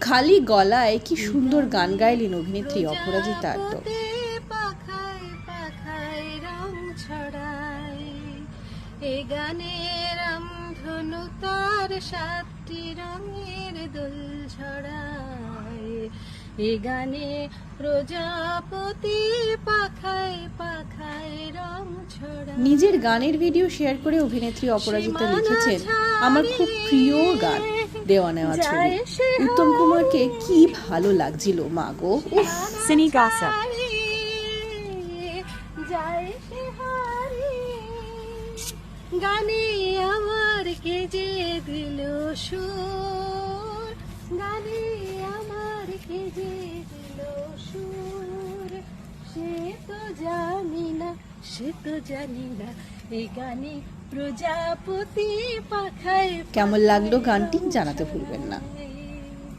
খালি গলায় কি সুন্দর গান গাইলেন অভিনেত্রী অপরাজিতা আড্ড। পাখায় পাখায় রং ছড়ায় এ গানের রামধনু তার 7টি রঙের দোল ছড়ায় এ গানে প্রজাপতি পাখায় পাখায় রং ছড়ায়। নিজের গানের ভিডিও শেয়ার করে অভিনেত্রী অপরাজিতা লিখেছেন, আমার খুব প্রিয় গান দেওয়া নেওয়া ছবি। উত্তম কুমারকে কি ভালো লাগছিল মা গো। Cine Gossip. যায় সে হারিয়ে গানে আমার কে যে দিল সুর গানে আমার কে যে দিল সুর সে তো জানি না সে তো জানি না এই গানে প্রজাপতি পাখায় কেমন লাগলো গানটি জানাতে ভুলবেন না। পাখায়